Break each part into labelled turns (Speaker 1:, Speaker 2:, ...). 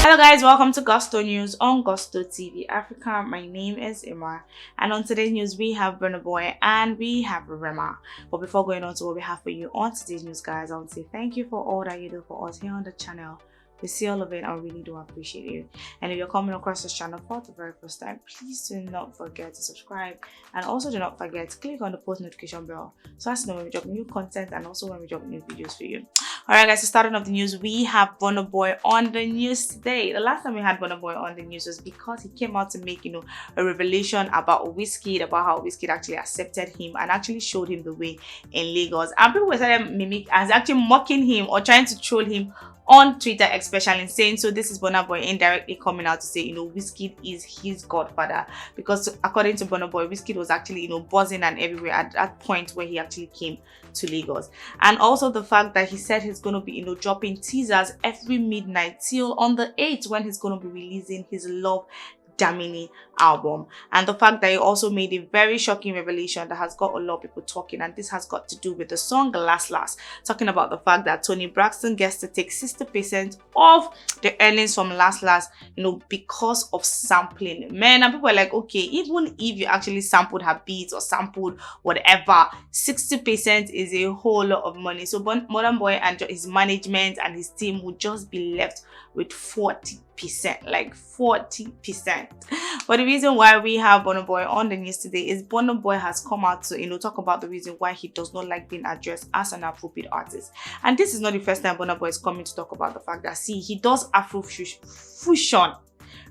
Speaker 1: Hello guys, welcome to Gusto News on Gusto TV Africa. My name is Emma, and on today's news we have Burna Boy and we have Rema. But before going on to what we have for you on today's news, guys, I want to say thank you for all that you do for us here on the channel. We see all of it and we really do appreciate you. And if you're coming across this channel for the very first time, please do not forget to subscribe, and also do not forget to click on the post notification bell so as to know when we drop new content and also when we drop new videos for you. Alright guys, so starting off the news, we have Burna Boy on the news today. The last time we had Burna Boy on the news was because he came out to make, a revelation about Wizkid, about how Wizkid actually accepted him and actually showed him the way in Lagos. And people were actually mocking him or trying to troll him on Twitter, especially saying, so this is Burna Boy indirectly coming out to say, Wizkid is his godfather, because according to Burna Boy, Wizkid was actually, buzzing and everywhere at that point where he actually came to Lagos. And also the fact that he said he's going to be, dropping teasers every midnight till on the 8th when he's going to be releasing his Love Damini album. And the fact that he also made a very shocking revelation that has got a lot of people talking, and this has got to do with the song Last Last, talking about the fact that Tony Braxton gets to take 60% of the earnings from Last Last, because of sampling. Man, and people are like, okay, even if you actually sampled her beats or sampled whatever, 60% is a whole lot of money. So Burna Boy and his management and his team would just be left with 40%, like 40%. But the reason why we have Burna Boy on the news today is Burna Boy has come out to talk about the reason why he does not like being addressed as an Afrobeat artist. And this is not the first time Burna Boy is coming to talk about the fact that, see, he does Afrofusion,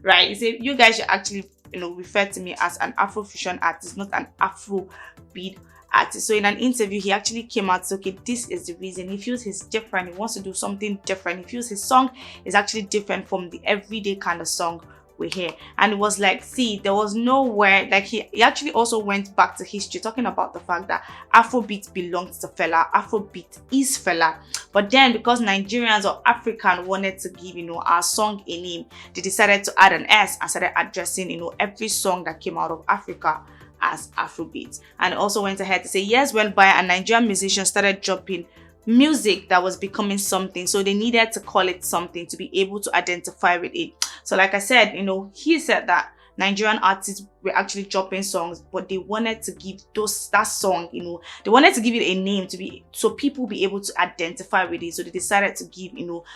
Speaker 1: right? He said, you guys should actually refer to me as an Afrofusion artist, not an Afrobeat artist. So in an interview, he actually came out to say, okay, this is the reason. He feels he's different. He wants to do something different. He feels his song is actually different from the everyday kind of song we hear. And it was like, see, there was nowhere, like he actually also went back to history, talking about the fact that Afrobeat belongs to Fela, Afrobeat is Fela. But then because Nigerians or African wanted to give our song a name, they decided to add an S and started addressing every song that came out of Africa as Afrobeats. And also went ahead to say, years went by and Nigerian musicians started dropping music that was becoming something, so they needed to call it something to be able to identify with it. So like I said, he said that Nigerian artists were actually dropping songs, but they wanted to give that song, they wanted to give it a name to be, so people be able to identify with it. So they decided to give,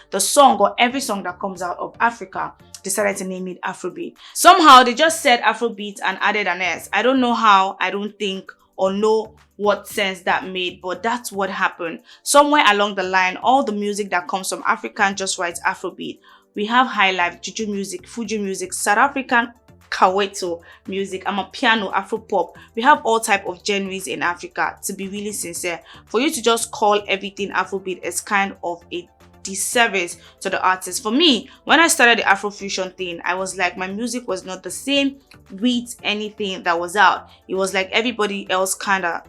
Speaker 1: the song, or every song that comes out of Africa, decided to name it Afrobeat. Somehow they just said Afrobeat and added an S. I don't know how, I don't think or know what sense that made, but that's what happened. Somewhere along the line, all the music that comes from Africa just writes Afrobeat. We have high life, juju music, Fuji music, South African Kaweto music, Amapiano, Afropop. We have all type of genres in Africa. To be really sincere, for you to just call everything Afrobeat is kind of a disservice to the artist. For me, when I started the Afrofusion thing, I was like, my music was not the same with anything that was out. It was like everybody else kind of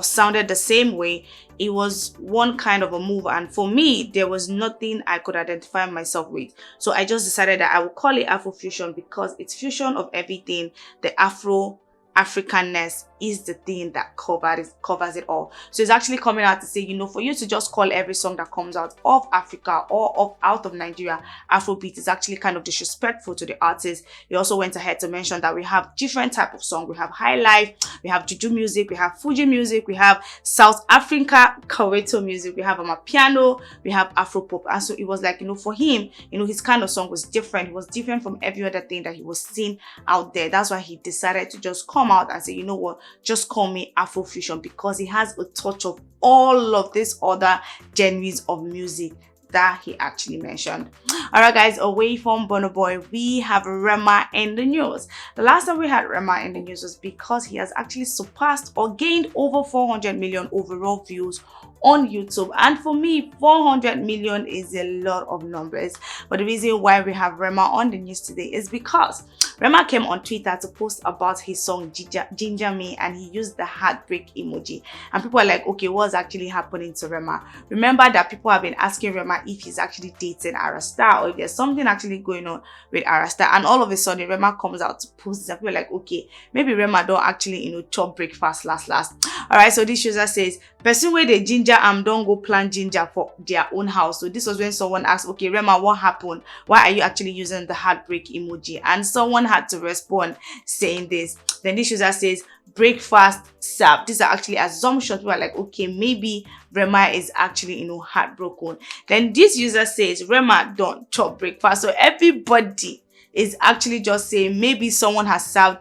Speaker 1: sounded the same way. It was one kind of a move, and for me, there was nothing I could identify myself with. So I just decided that I would call it Afrofusion because it's fusion of everything. The Africanness is the thing that covers it all. So it's actually coming out to say, for you to just call every song that comes out of Africa or out of Nigeria Afrobeat is actually kind of disrespectful to the artist. He also went ahead to mention that we have different type of song. We have high life, we have juju music, we have Fuji music, we have South Africa Kaweto music, we have Amapiano, we have Afropop. And so it was like, for him, his kind of song was different. It was different from every other thing that he was seeing out there. That's why he decided to just come out and say, you know what, just call me Afrofusion, because he has a touch of all of these other genres of music that he actually mentioned. Alright guys, away from Burna Boy, we have Rema in the news. The last time we had Rema in the news was because he has actually surpassed or gained over 400 million overall views on YouTube. And for me, 400 million is a lot of numbers. But the reason why we have Rema on the news today is because Rema came on Twitter to post about his song Ginger Me, and he used the heartbreak emoji. And people are like, okay, what's actually happening to Rema? Remember that people have been asking Rema if he's actually dating Arasta or if there's something actually going on with Arasta. And all of a sudden, Rema comes out to post this, and people are like, okay, maybe Rema don't actually, chop breakfast last. All right, so this user says, person where they ginger don't go plant ginger for their own house. So this was when someone asked, okay, Rema, what happened? Why are you actually using the heartbreak emoji? And someone had to respond saying this. Then this user says, breakfast served. These are actually assumptions. We are like, okay, maybe Rema is actually, heartbroken. Then this user says, Rema don't chop breakfast. So everybody is actually just saying maybe someone has served,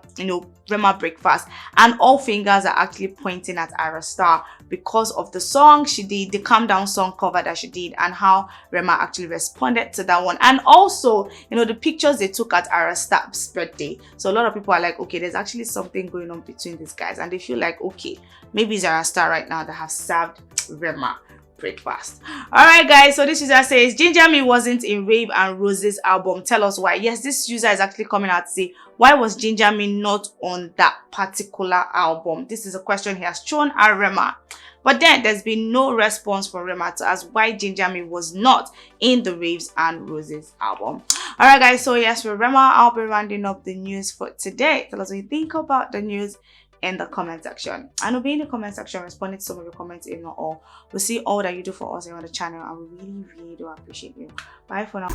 Speaker 1: Rema breakfast, and all fingers are actually pointing at Ara Star because of the song she did, the Calm Down song cover that she did, and how Rema actually responded to that one. And also, the pictures they took at Ara Star's birthday. So a lot of people are like, okay, there's actually something going on between these guys, and they feel like, okay, maybe it's Ara Star right now that have served Rema breakfast. All right, guys, so this user says Ginger Me wasn't in Rave and Rose's album. Tell us why. Yes, this user is actually coming out to say, why was Ginger Me not on that particular album? This is a question he has thrown at Rema. But then there's been no response from Rema to ask why Ginger Me was not in the Raves and Roses album. All right, guys, so yes, for Rema, I'll be rounding up the news for today. Tell us what you think about the news in the comment section, and we'll be in the comment section responding to some of your comments, if not all. We'll see all that you do for us here on the channel, and we really do appreciate you. Bye for now.